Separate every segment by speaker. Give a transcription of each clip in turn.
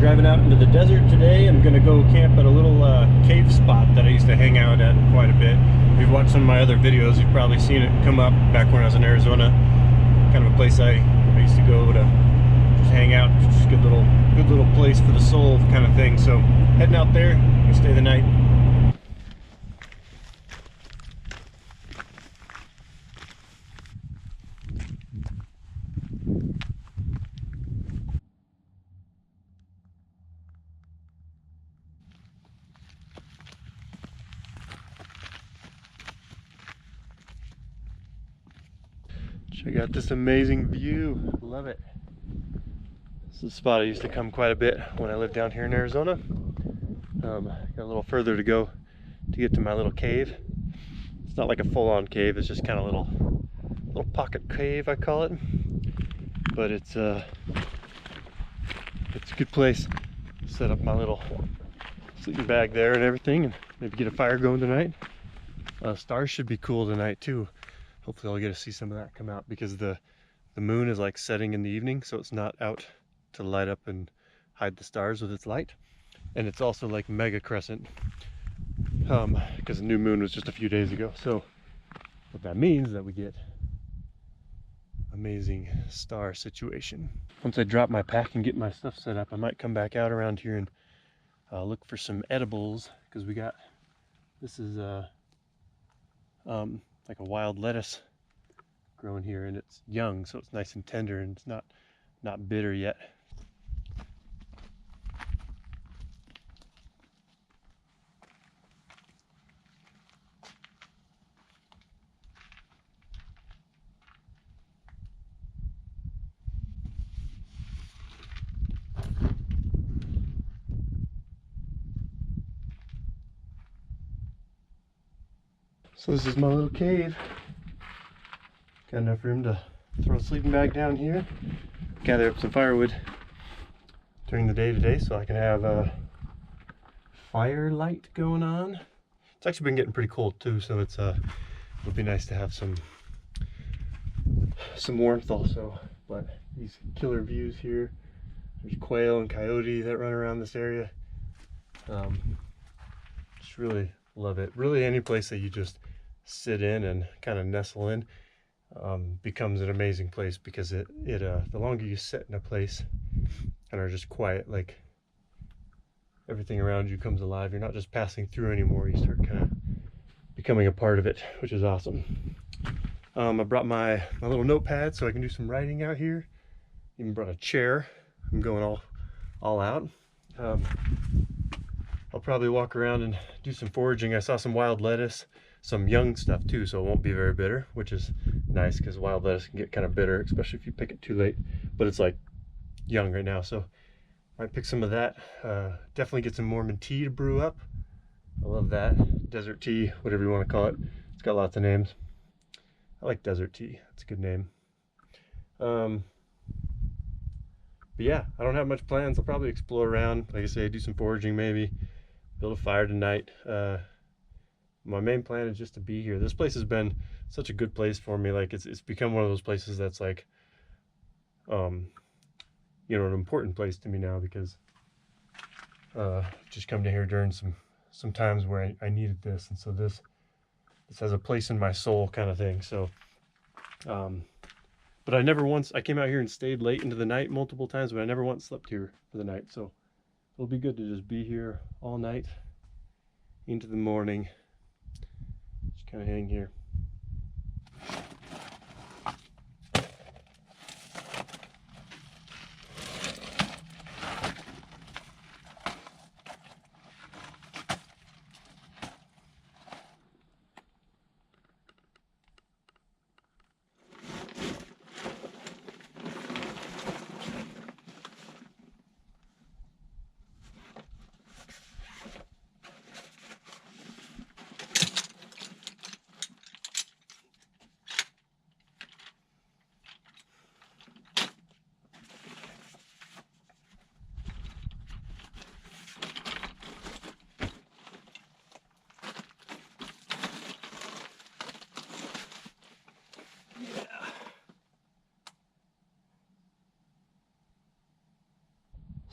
Speaker 1: Driving out into the desert today. I'm gonna go camp at a little cave spot that I used to hang out at quite a bit. If you've watched some of my other videos, you've probably seen it come up back when I was in Arizona. Kind of a place I used to go to just hang out. Just a good little place for the soul kind of thing. So heading out there, gonna stay the night. Check out this amazing view. Love it. This is a spot I used to come quite a bit when I lived down here in Arizona. Got a little further to go to get to my little cave. It's not like a full-on cave, it's just kind of a little pocket cave, I call it. But it's a good place. Set up my little sleeping bag there and everything, and maybe get a fire going tonight. Stars should be cool tonight too. Hopefully I'll get to see some of that come out, because the moon is like setting in the evening, so it's not out to light up and hide the stars with its light. And it's also like mega crescent, because the new moon was just a few days ago. So what that means is that we get amazing star situation. Once I drop my pack and get my stuff set up, I might come back out around here and look for some edibles, because we got, this is like a wild lettuce growing here, and it's young, so it's nice and tender, and it's not bitter yet. So this is my little cave. Got enough room to throw a sleeping bag down here, gather up some firewood during the day today so I can have a firelight going on. It's actually been getting pretty cold too, so it would be nice to have some warmth also. But these killer views here, there's quail and coyote that run around this area. Just really love it. Really, any place that you just sit in and kind of nestle in becomes an amazing place, because the longer you sit in a place and are just quiet, like everything around you comes alive. You're not just passing through anymore, you start kind of becoming a part of it, which is awesome. I brought my little notepad so I can do some writing out here. Even brought a chair. I'm going all out. I'll probably walk around and do some foraging. I saw some wild lettuce, some young stuff too, so it won't be very bitter, which is nice, because wild lettuce can get kind of bitter, especially if you pick it too late. But it's like young right now, so I might pick some of that. Definitely get some Mormon tea to brew up. I love that. Desert tea, whatever you want to call it. It's got lots of names. I like desert tea. It's a good name. But yeah, I don't have much plans. I'll probably explore around, like I say, do some foraging maybe, build a fire tonight. My main plan is just to be here. This place has been such a good place for me. Like it's become one of those places that's like, you know, an important place to me now, because just come to here during some times where I needed this, and so this has a place in my soul kind of thing. So but I came out here and stayed late into the night multiple times, but I never once slept here for the night. So it'll be good to just be here all night into the morning. Just kind of hang here.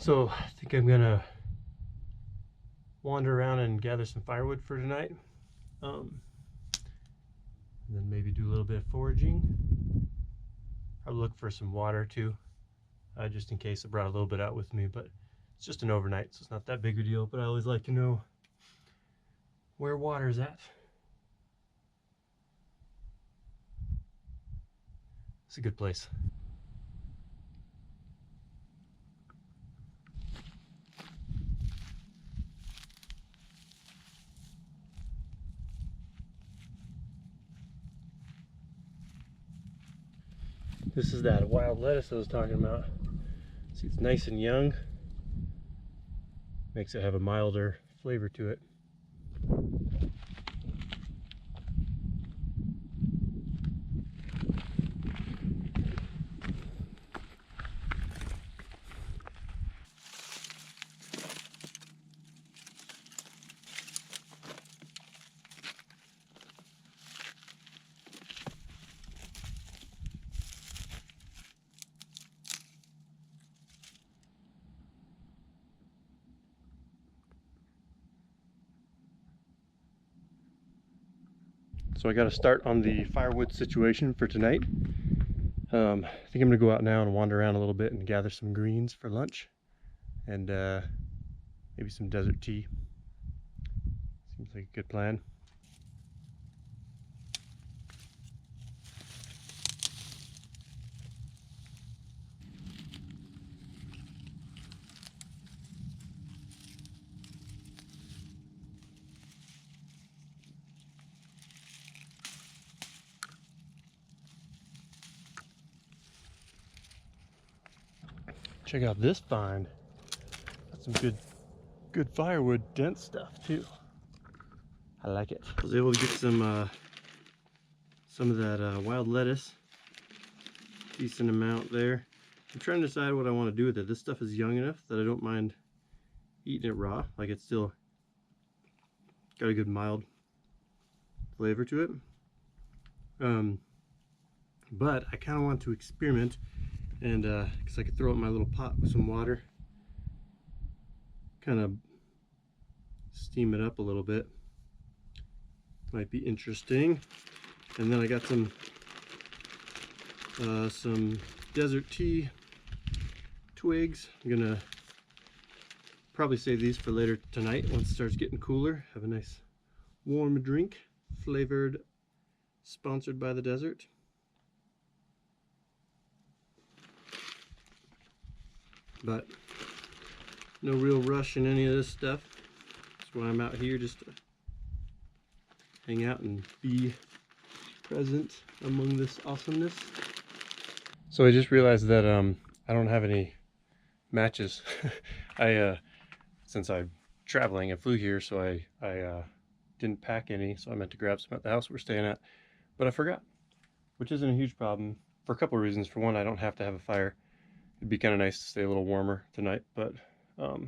Speaker 1: So I think I'm gonna wander around and gather some firewood for tonight. And then maybe do a little bit of foraging. I'll look for some water too, just in case I brought a little bit out with me, but it's just an overnight, so it's not that big a deal, but I always like to know where water's at. It's a good place. This is that wild lettuce I was talking about. See, it's nice and young. Makes it have a milder flavor to it. So I got to start on the firewood situation for tonight. I think I'm gonna go out now and wander around a little bit and gather some greens for lunch, and maybe some desert tea. Seems like a good plan. Check out this find. Got some good firewood, dense stuff too. I like it. I was able to get some of that wild lettuce. Decent amount there. I'm trying to decide what I want to do with it. This stuff is young enough that I don't mind eating it raw. Like, it's still got a good mild flavor to it. But I kind of want to experiment, and because I could throw it in my little pot with some water, kind of steam it up a little bit. Might be interesting. And then I got some desert tea twigs. I'm gonna probably save these for later tonight once it starts getting cooler. Have a nice warm drink, flavored, sponsored by the desert. But no real rush in any of this stuff. That's why I'm out here, just to hang out and be present among this awesomeness. So I just realized that I don't have any matches. Since I'm traveling, I flew here, so I didn't pack any, so I meant to grab some at the house we're staying at, but I forgot, which isn't a huge problem for a couple of reasons. For one, I don't have to have a fire. It'd be kind of nice to stay a little warmer tonight, but I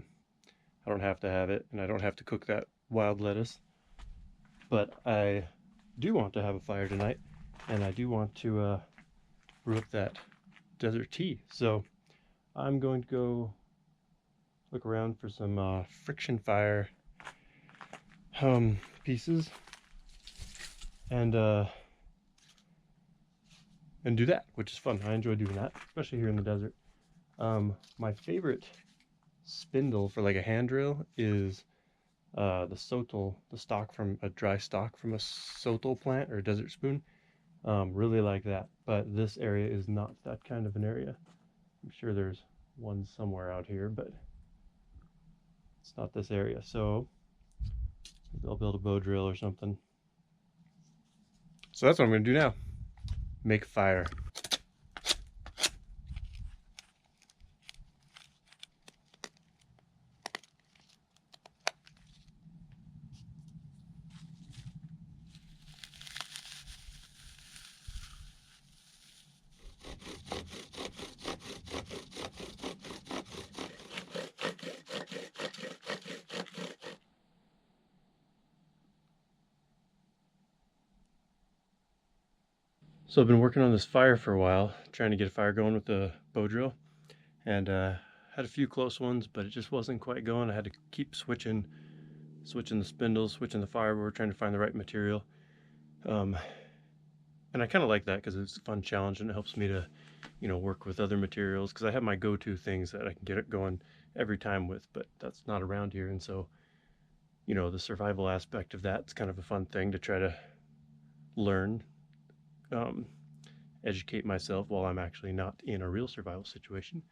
Speaker 1: don't have to have it, and I don't have to cook that wild lettuce. But I do want to have a fire tonight, and I do want to brew up that desert tea. So I'm going to go look around for some friction fire pieces, and do that, which is fun. I enjoy doing that, especially here in the desert. My favorite spindle for like a hand drill is the sotol, the stalk from a dry stalk from a sotol plant or a desert spoon. Really like that, but this area is not that kind of an area. I'm sure there's one somewhere out here, but it's not this area. So maybe I'll build a bow drill or something. So that's what I'm going to do now. Make fire. So I've been working on this fire for a while, trying to get a fire going with the bow drill, and had a few close ones, but it just wasn't quite going. I had to keep switching the spindles, switching the fireboard, trying to find the right material. And I kind of like that because it's a fun challenge and it helps me to, work with other materials, because I have my go-to things that I can get it going every time with, but that's not around here. And so, the survival aspect of that's kind of a fun thing to try to learn, educate myself while I'm actually not in a real survival situation.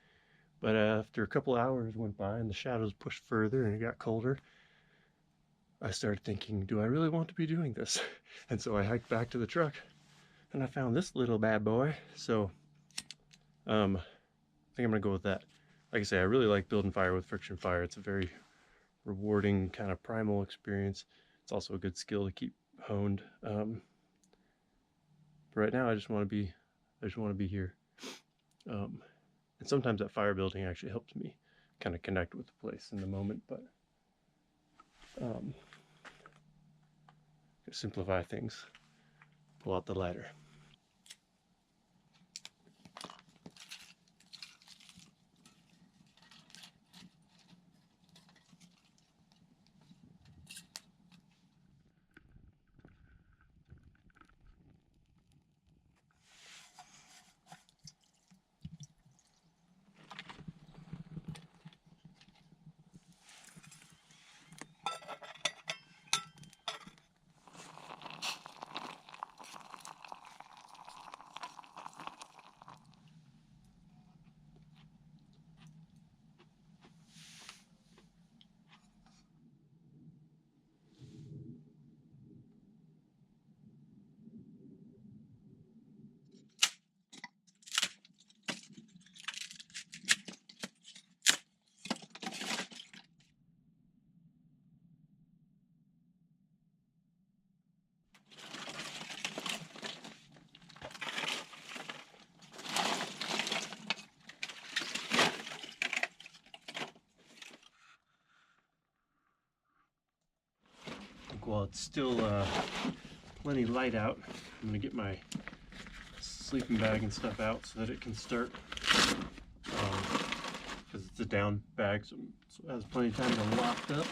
Speaker 1: But after a couple hours went by and the shadows pushed further and it got colder, I started thinking, do I really want to be doing this? And so I hiked back to the truck and I found this little bad boy. So I think I'm gonna go with that. Like I say, I really like building fire with friction fire. It's a very rewarding kind of primal experience. It's also a good skill to keep honed. But right now I just want to be here. And sometimes that fire building actually helps me kind of connect with the place in the moment, but simplify things, pull out the ladder. While it's still plenty light out, I'm gonna get my sleeping bag and stuff out so that it can start, because it's a down bag, so it has plenty of time to lock up.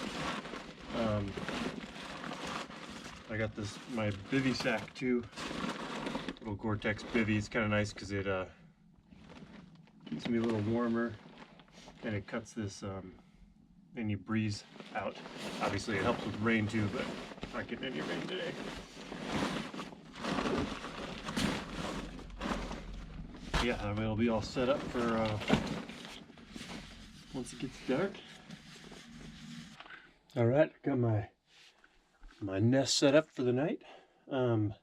Speaker 1: I got my bivy sack too, little Gore-Tex bivy. It's kind of nice because it keeps me a little warmer and it cuts this any breeze out. Obviously it helps with rain too, but not getting any rain today. Yeah, it'll be all set up for once it gets dark. All right, got my nest set up for the night. I'm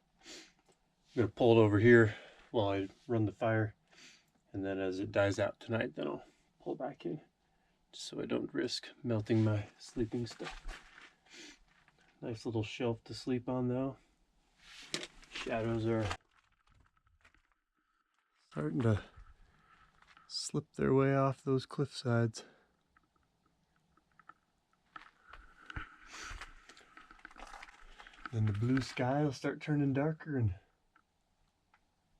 Speaker 1: gonna pull it over here while I run the fire, and then as it dies out tonight, then I'll pull back in, just so I don't risk melting my sleeping stuff. Nice little shelf to sleep on though. Shadows are starting to slip their way off those cliff sides. Then the blue sky will start turning darker and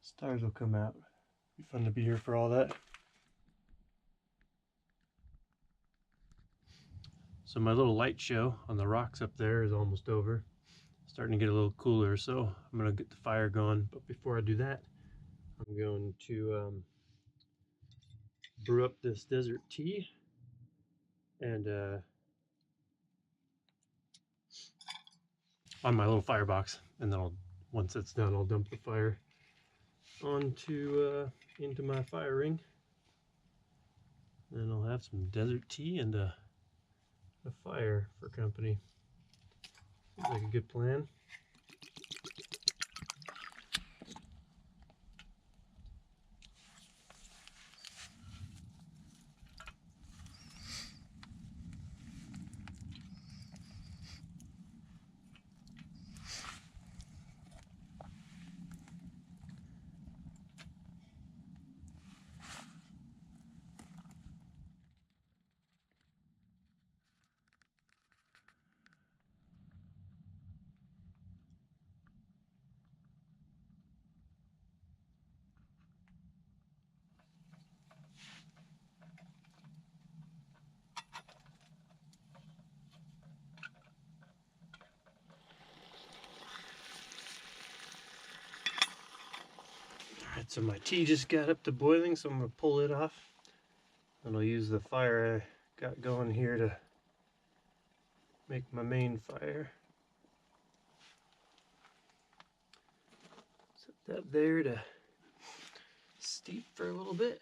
Speaker 1: stars will come out. Be fun to be here for all that. So my little light show on the rocks up there is almost over. Starting to get a little cooler, so I'm gonna get the fire going. But before I do that, I'm going to brew up this desert tea and on my little firebox, and then once it's done, I'll dump the fire onto into my fire ring. Then I'll have some desert tea and a fire for company. Seems like a good plan. Alright, so my tea just got up to boiling, so I'm going to pull it off. And I'll use the fire I got going here to make my main fire. Set that there to steep for a little bit.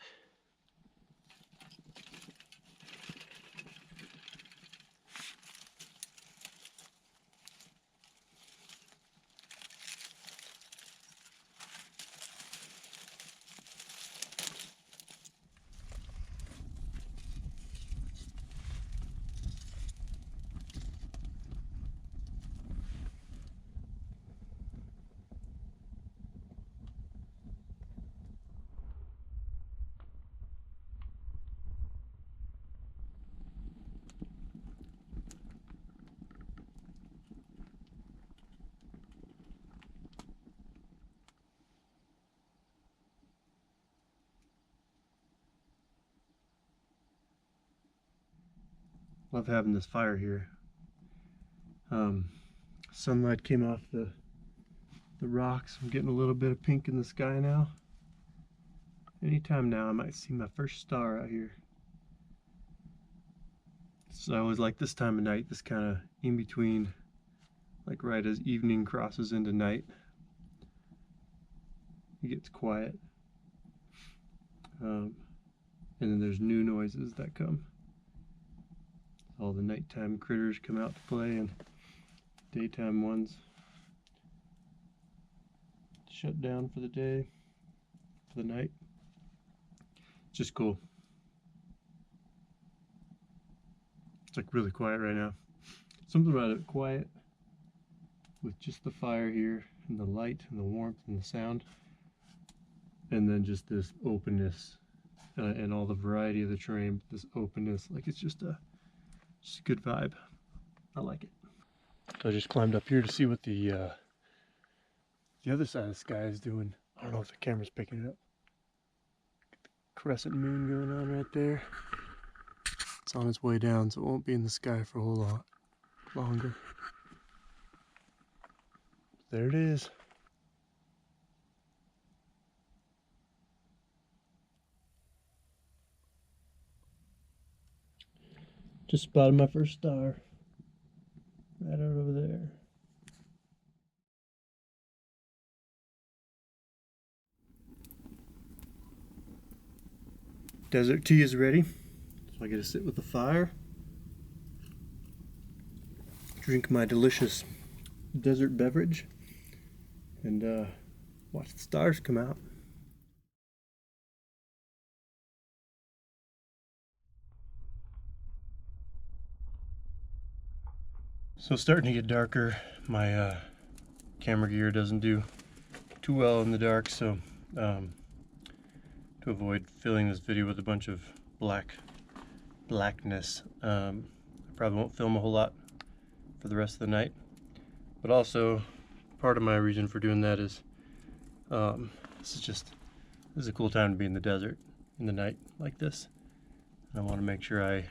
Speaker 1: Love having this fire here. Sunlight came off the rocks. I'm getting a little bit of pink in the sky now. Anytime now I might see my first star out here. So I always like this time of night, this kind of in between, like right as evening crosses into night. It gets quiet. And then there's new noises that come. All the nighttime critters come out to play, and daytime ones shut down for the day, for the night. It's just cool. It's like really quiet right now. Something about it quiet with just the fire here and the light and the warmth and the sound, and then just this openness and all the variety of the terrain. This openness, like it's just a good vibe. I like it. So I just climbed up here to see what the other side of the sky is doing. I don't know if the camera's picking it up. Crescent moon going on right there. It's on its way down, so it won't be in the sky for a whole lot longer. There it is. Just spotted my first star. Right out over there. Desert tea is ready. So I get to sit with the fire, drink my delicious desert beverage, and watch the stars come out. So it's starting to get darker. My camera gear doesn't do too well in the dark, so to avoid filling this video with a bunch of blackness, I probably won't film a whole lot for the rest of the night. But also, part of my reason for doing that is this is a cool time to be in the desert in the night like this. And I want to make sure I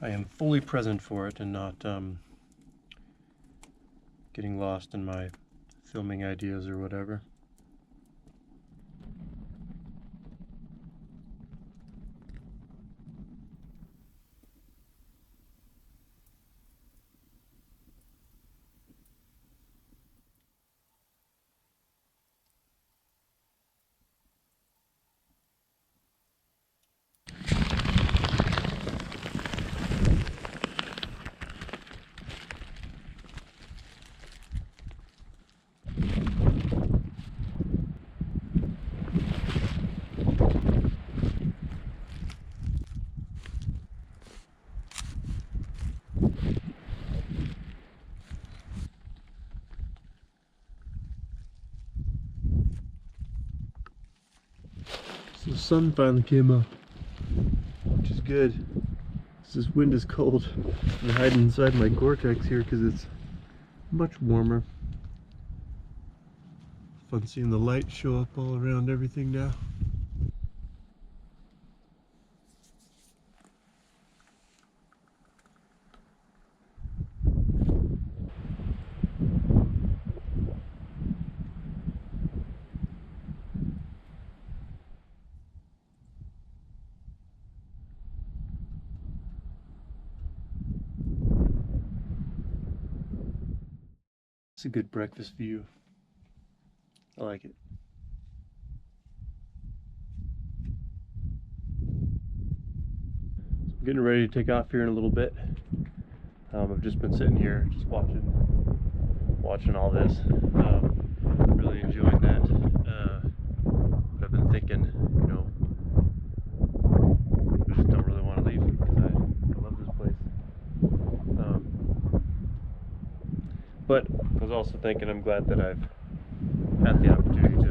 Speaker 1: am fully present for it and not getting lost in my filming ideas or whatever. So the sun finally came up, which is good. This wind is cold. I'm hiding inside my Gore-Tex here because it's much warmer. Fun seeing the light show up all around everything now. It's a good breakfast view. I like it. I'm getting ready to take off here in a little bit. I've just been sitting here just watching all this. Really enjoying that. But I've been thinking, you know, I just don't really want to leave because I love this place. But I was also thinking I'm glad that I've had the opportunity to